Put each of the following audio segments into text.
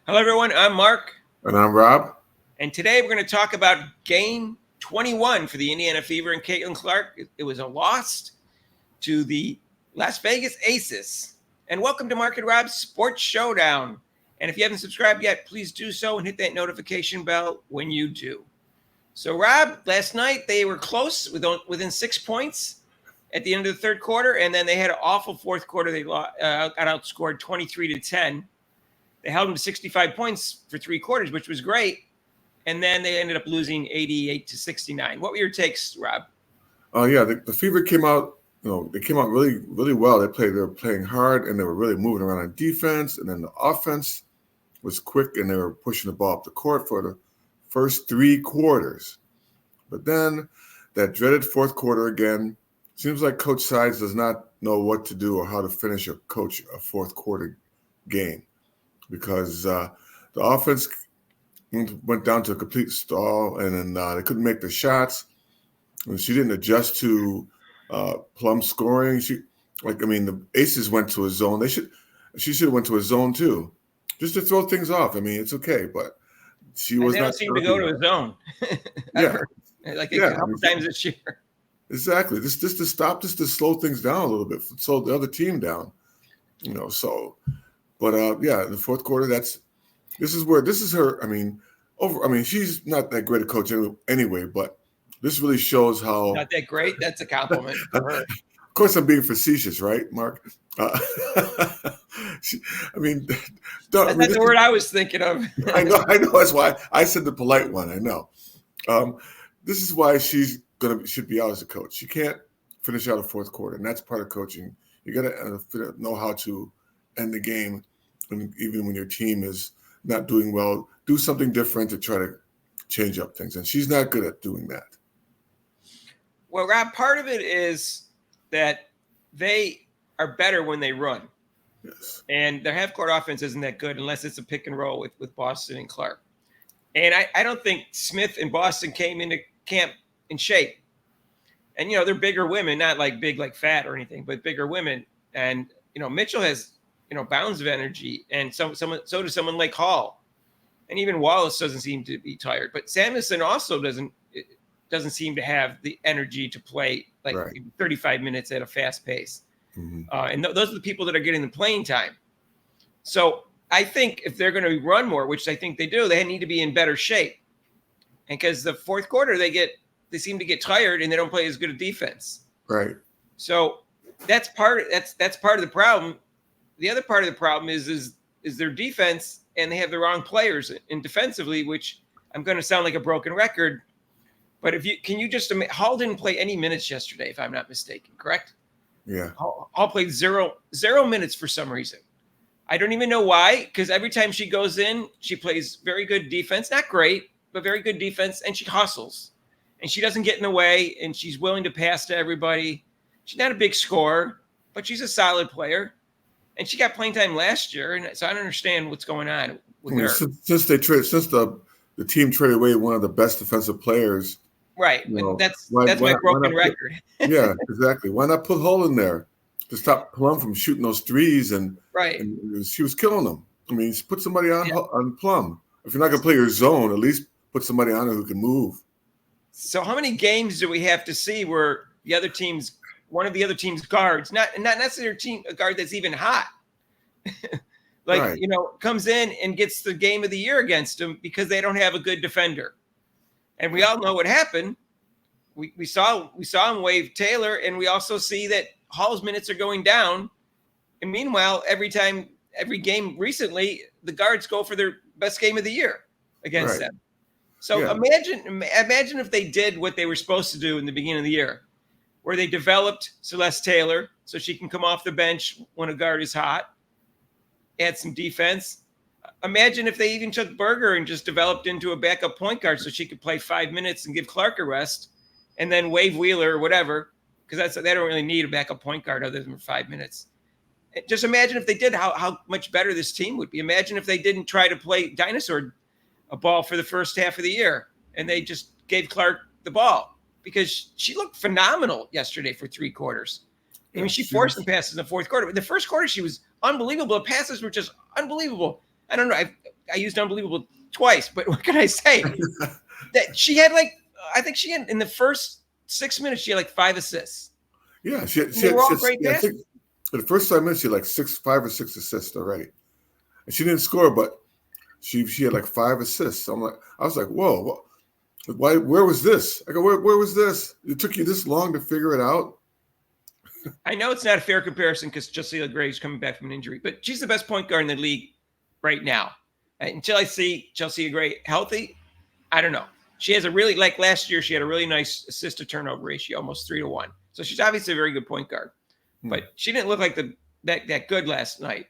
Hello, everyone. I'm Mark, And I'm Rob. and today we're going to talk about Game 21 for the Indiana Fever and Caitlin Clark. It was a loss to the Las Vegas Aces. And welcome to Mark and Rob's Sports Showdown. And if you haven't subscribed yet, please do so and hit that notification bell when you do. So, Rob, last night they were close, within 6 points at the end of the third quarter, and then they had an awful fourth quarter. They got outscored 23-10. They held them to 65 points for three quarters, which was great. And then they ended up losing 88-69. What were your takes, Rob? The Fever came out. They came out really, really well. They were playing hard, and they were really moving around on defense. And then the offense was quick, and they were pushing the ball up the court for the first three quarters. But then that dreaded fourth quarter again. Seems like Coach Sides does not know what to do or how to finish a fourth quarter game, because the offense went down to a complete stall, and then they couldn't make the shots. And she didn't adjust to Plum scoring. The Aces went to a zone. She should have went to a zone too, just to throw things off. I mean, it's okay, but she was they not. Don't seem to go to a zone. Yeah, a couple times this year. Exactly. This to stop this to slow things down a little bit, slow the other team down. The fourth quarter. This is her. She's not that great a coach anyway, but this really shows how not that great. That's a compliment for her. Of course, I'm being facetious, right, Mark? That's not the word I was thinking of. I know. That's why I said the polite one. I know. This is why should be out as a coach. She can't finish out a fourth quarter, and that's part of coaching. You got to know how to end the game, and even when your team is not doing well, do something different to try to change up things. And she's not good at doing that. Well, Rob, part of it is that they are better when they run. Yes. And their half-court offense isn't that good unless it's a pick and roll with Boston and Clark. And I don't think Smith and Boston came into camp in shape. And, they're bigger women, not like big, like fat or anything, but bigger women. And, Mitchell has, bounds of energy. And so does someone like Hall. And even Wallace doesn't seem to be tired. But Samuelson also doesn't seem to have the energy to play 35 minutes at a fast pace. Mm-hmm. And those are the people that are getting the playing time. So I think if they're going to run more, which I think they do, they need to be in better shape. And because the fourth quarter, they seem to get tired and they don't play as good a defense. Right. So that's part of the problem. The other part of the problem is their defense, and they have the wrong players in defensively, which I'm going to sound like a broken record. But Hall didn't play any minutes yesterday, if I'm not mistaken, correct? Yeah. Hall played zero minutes for some reason. I don't even know why, because every time she goes in, she plays very good defense. Not great, but very good defense, and she hustles. And she doesn't get in the way, and she's willing to pass to everybody. She's not a big scorer, but she's a solid player. And she got playing time last year, and so I don't understand what's going on with her. Since the team traded away one of the best defensive players. Right. That's my broken record. Yeah, exactly. Why not put Hull in there to stop Plum from shooting those threes? And she was killing them. Put somebody on Plum. If you're not going to play your zone, at least put somebody on her who can move. So how many games do we have to see where one of the other team's guards, not necessarily a guard that's even hot, comes in and gets the game of the year against them because they don't have a good defender? And we all know what happened. We saw him wave Taylor, and we also see that Hall's minutes are going down. And meanwhile, every game recently, the guards go for their best game of the year against them. So imagine if they did what they were supposed to do in the beginning of the year, where they developed Celeste Taylor so she can come off the bench when a guard is hot, add some defense. Imagine if they even took Berger and just developed into a backup point guard so she could play 5 minutes and give Clark a rest, and then wave Wheeler or whatever, because they don't really need a backup point guard other than for 5 minutes. Just imagine if they did, how much better this team would be. Imagine if they didn't try to play dinosaur a ball for the first half of the year and they just gave Clark the ball, because she looked phenomenal yesterday for three quarters. She forced some passes in the fourth quarter. In the first quarter, she was unbelievable. The passes were just unbelievable. I don't know. I used unbelievable twice, but what can I say? That she had I think she had in the first 6 minutes, she had 5 assists. Yeah, They were all great I think for the first 5 minutes, she had 5 or 6 assists already. And she didn't score, but she had 5 assists. I was like, whoa, why? Where was this? I go, where was this? It took you this long to figure it out? I know it's not a fair comparison because Chelsea Gray is coming back from an injury, but she's the best point guard in the league right now. Until I see Chelsea Gray healthy, I don't know. She has a really, last year, she had a really nice assist to turnover ratio, almost 3-1. So she's obviously a very good point guard, but she didn't look like that good last night.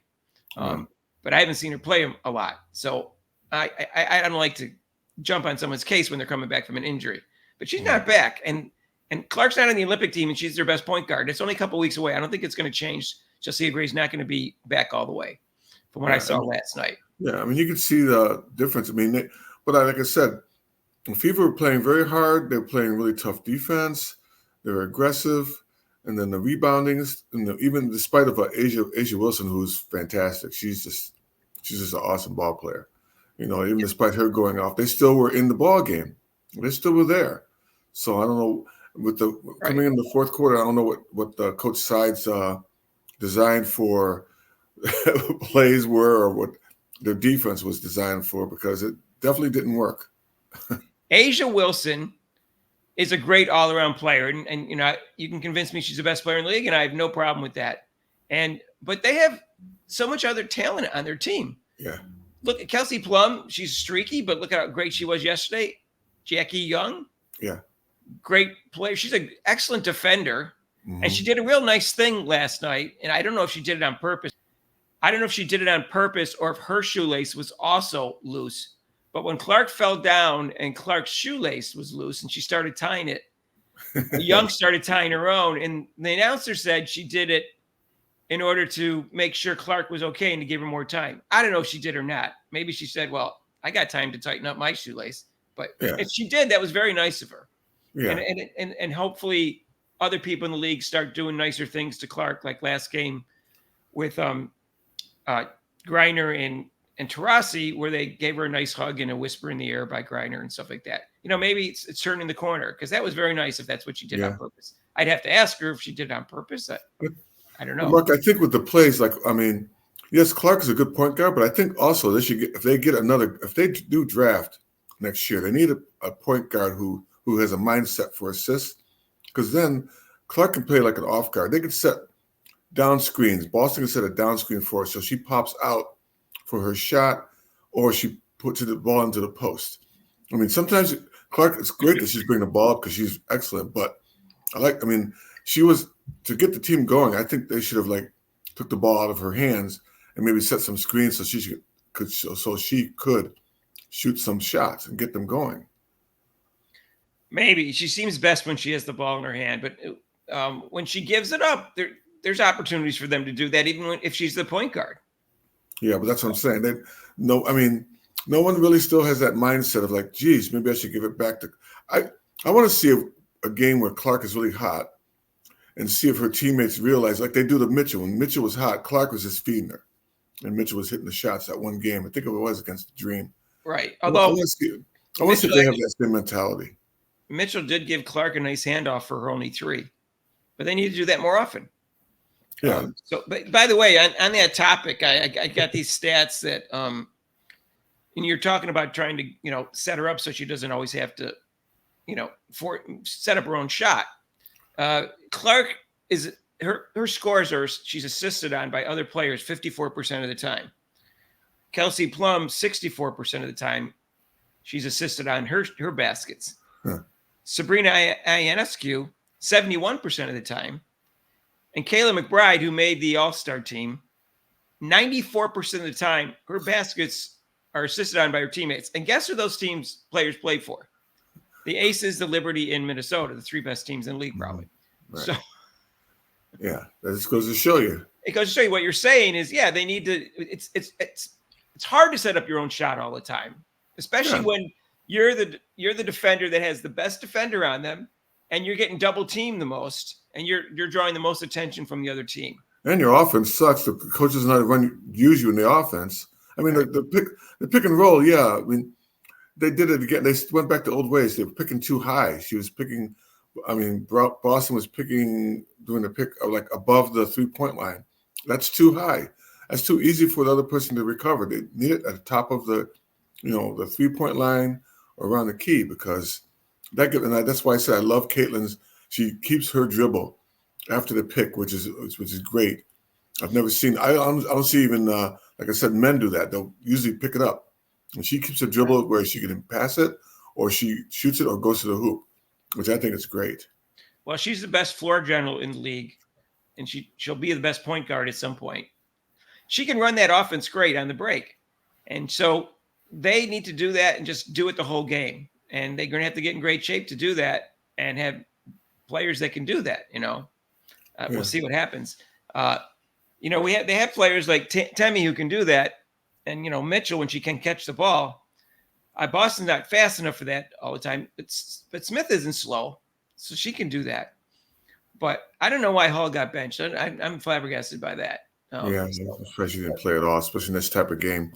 But I haven't seen her play a lot. So I don't like to jump on someone's case when they're coming back from an injury, but she's not back. And Clark's not on the Olympic team and she's their best point guard. It's only a couple weeks away. I don't think it's going to change. Chelsea Gray's not going to be back all the way from what I saw last night. Yeah. I mean, you can see the difference. I mean, but like I said, Fever were playing very hard. They were playing really tough defense. They were aggressive. And then the rebounding, and even despite of Asia Wilson, who's fantastic, she's just an awesome ball player. Even despite her going off, they still were in the ball game. They still were there. So I don't know coming in the fourth quarter. I don't know what the Coach Sides designed for plays were or what their defense was designed for, because it definitely didn't work. Asia Wilson is a great all-around player, and you can convince me she's the best player in the league, and I have no problem with that. But they have so much other talent on their team. Yeah. Look at Kelsey Plum. She's streaky, but look at how great she was yesterday. Jackie Young. Yeah. Great player. She's an excellent defender, and she did a real nice thing last night. And I don't know if she did it on purpose. I don't know if she did it on purpose or if her shoelace was also loose. But when Clark fell down and Clark's shoelace was loose and she started tying it, Young started tying her own. And the announcer said she did it in order to make sure Clark was okay and to give her more time. I don't know if she did or not. Maybe she said, well, I got time to tighten up my shoelace. But if she did, that was very nice of her. Yeah. And hopefully other people in the league start doing nicer things to Clark, like last game with Griner and Taurasi, where they gave her a nice hug and a whisper in the ear by Griner and stuff like that. Maybe it's turning the corner, because that was very nice if that's what she did on purpose. I'd have to ask her if she did it on purpose. I don't know. Mark, I think with the plays, yes, Clark is a good point guard, but I think also they should if they do draft next year, they need a point guard who has a mindset for assists, because then Clark can play like an off guard. They can set down screens. Boston can set a down screen for her, so she pops out for her shot, or she puts the ball into the post. I mean, sometimes Clark, it's great that she's bringing the ball up because she's excellent, but she was, to get the team going, I think they should have took the ball out of her hands and maybe set some screens so she could shoot some shots and get them going. Maybe she seems best when she has the ball in her hand, but when she gives it up, there's opportunities for them to do that, even if she's the point guard. Yeah, but that's what I'm saying. No one really still has that mindset of geez, maybe I should give it back to. I want to see a game where Clark is really hot, and see if her teammates realize, like they do to Mitchell. When Mitchell was hot, Clark was just feeding her, and Mitchell was hitting the shots that one game. I think it was against the Dream. Right. Although I want to see if they have that same mentality. Mitchell did give Clark a nice handoff for her only 3, but they need to do that more often. Yeah. But by the way, on that topic, I got these stats that, and you're talking about trying to, set her up so she doesn't always have to, set up her own shot. Clark her scores she's assisted on by other players 54% of the time. Kelsey Plum, 64% of the time, she's assisted on her baskets. Huh. Sabrina Ionescu, 71% of the time. And Kayla McBride, who made the All-Star team, 94% of the time, her baskets are assisted on by her teammates. And guess who those players play for? The Aces, the Liberty, in Minnesota, the 3 best teams in the league, probably. Right. So, yeah, that just goes to show you. It goes to show you what you're saying is, they need to. It's hard to set up your own shot all the time, especially when you're the defender that has the best defender on them, and you're getting double teamed the most, and you're drawing the most attention from the other team. And your offense sucks. The coaches not use you in the offense. I mean, the pick and roll, yeah. I mean, they did it again. They went back to old ways. They were picking too high. She was picking. I mean, Boston was picking, doing the pick like above the 3-point line. That's too high. That's too easy for the other person to recover. They need it at the top of the, the 3-point line or around the key, because that's why I said I love Caitlin's. She keeps her dribble after the pick, which is great. I've never seen. I don't see even like I said, men do that. They'll usually pick it up, and she keeps a dribble where she can pass it, or she shoots it, or goes to the hoop, which I think is great. Well, she's the best floor general in the league, and she'll be the best point guard at some point. She can run that offense great on the break, and so they need to do that and just do it the whole game. And they're going to have to get in great shape to do that, and have players that can do that. We'll see what happens. They have players like Temi who can do that, and Mitchell when she can catch the ball. Boston's not fast enough for that all the time, but Smith isn't slow, so she can do that. But I don't know why Hall got benched. I'm flabbergasted by that. Especially didn't play at all, especially in this type of game.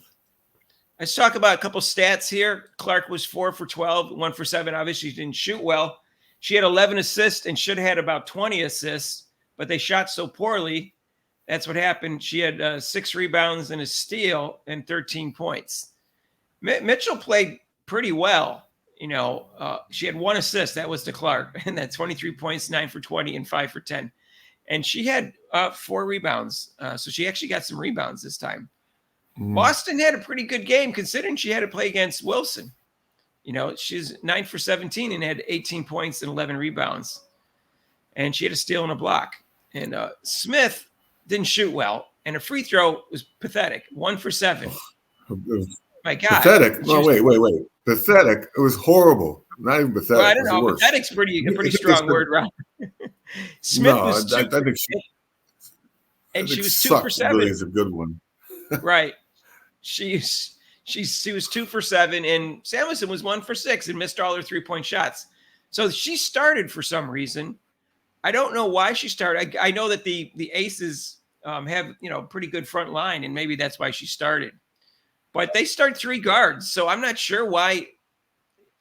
Let's talk about a couple stats here. Clark was 4 for 12, 1 for 7. Obviously, she didn't shoot well. She had 11 assists and should have had about 20 assists, but they shot so poorly. That's what happened. She had 6 rebounds and a steal and 13 points. Mitchell played pretty well. She had 1 assist. That was to Clark. And that 23 points, 9 for 20 and 5 for 10. And she had 4 rebounds. So she actually got some rebounds this time. Boston had a pretty good game considering she had to play against Wilson. She's 9 for 17 and had 18 points and 11 rebounds. And she had a steal and a block. And Smith didn't shoot well. And her free throw was pathetic. 1 for 7. My God. Pathetic? No, wait. Pathetic? It was horrible. Not even pathetic. Well, I don't know. Pathetic's a pretty strong word, Rob. Smith was I think she was 2 for 7. Really is a good one. Right. She was 2 for 7, and Samuelson was 1 for 6 and missed all her 3-point shots. So she started for some reason. I don't know why she started. I know that the Aces have pretty good front line, and maybe that's why she started. But they start 3 guards, so I'm not sure why.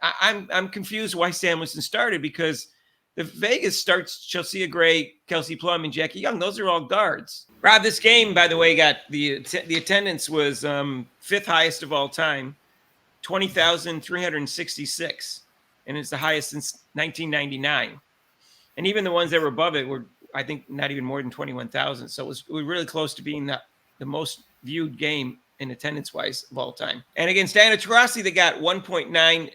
I'm confused why Samuelson started, because the Vegas starts Chelsea Gray, Kelsey Plum, and Jackie Young. Those are all guards. Rob, this game, by the way, got the attendance was 5th highest of all time, 20,366, and it's the highest since 1999. And even the ones that were above it were, I think, not even more than 21,000. So it was really close to being the most viewed game in attendance-wise of all time. And against Diana Taurasi, they got 1.9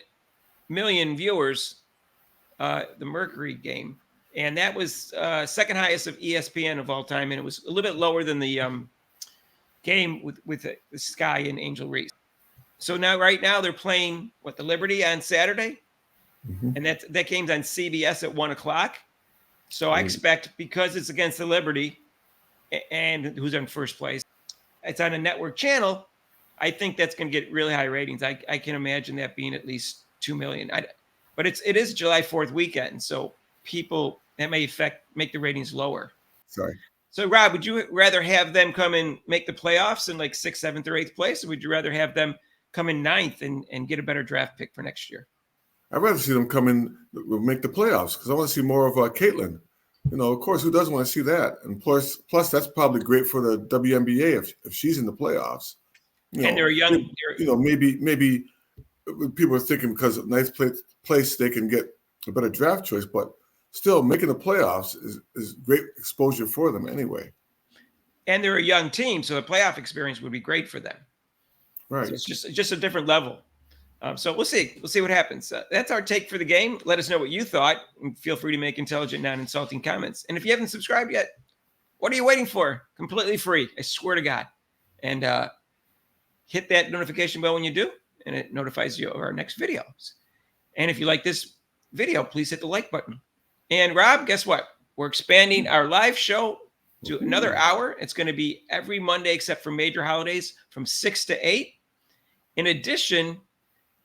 million viewers, the Mercury game. And that was second highest of ESPN of all time. And it was a little bit lower than the game with the Sky and Angel Reese. So right now they're playing, the Liberty on Saturday? Mm-hmm. And that game's on CBS at 1 o'clock. So I expect, because it's against the Liberty and who's in first place, it's on a network channel. I think that's going to get really high ratings. I can imagine that being at least 2 million. But it is July 4th weekend, so people, that may make the ratings lower. Sorry. So Rob, would you rather have them come and make the playoffs in like 6th, 7th, or 8th place, or would you rather have them come in 9th and get a better draft pick for next year? I'd rather see them come in, make the playoffs, because I want to see more of Caitlin. Of course, who doesn't want to see that? And plus, that's probably great for the WNBA if she's in the playoffs. And they're young. Maybe people are thinking because of ninth place they can get a better draft choice, but still making the playoffs is great exposure for them anyway. And they're a young team, so the playoff experience would be great for them. Right. So it's just a different level. So we'll see. We'll see what happens. That's our take for the game. Let us know what you thought, and feel free to make intelligent, non-insulting comments. And if you haven't subscribed yet, what are you waiting for? Completely free. I swear to God. And hit that notification bell when you do, and it notifies you of our next videos. And if you like this video, please hit the like button. And Rob, guess what? We're expanding our live show to another hour. It's going to be every Monday except for major holidays from 6 to 8. In addition,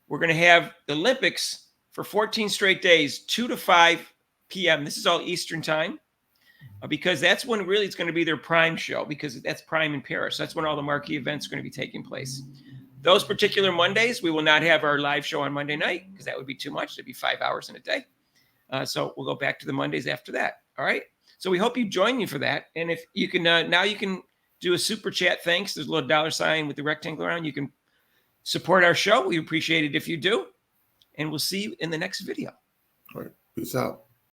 we're going to have the Olympics for 14 straight days, 2 to 5 p.m. This is all Eastern time. because that's when really it's going to be their prime show, because that's prime in Paris. That's when all the marquee events are going to be taking place. Those particular Mondays, we will not have our live show on Monday night because that would be too much. It'd be 5 hours in a day. So we'll go back to the Mondays after that. All right. So we hope you join me for that. And if you can, now you can do a super chat. Thanks. There's a little $ with the rectangle around. You can support our show. We appreciate it if you do. And we'll see you in the next video. All right. Peace out.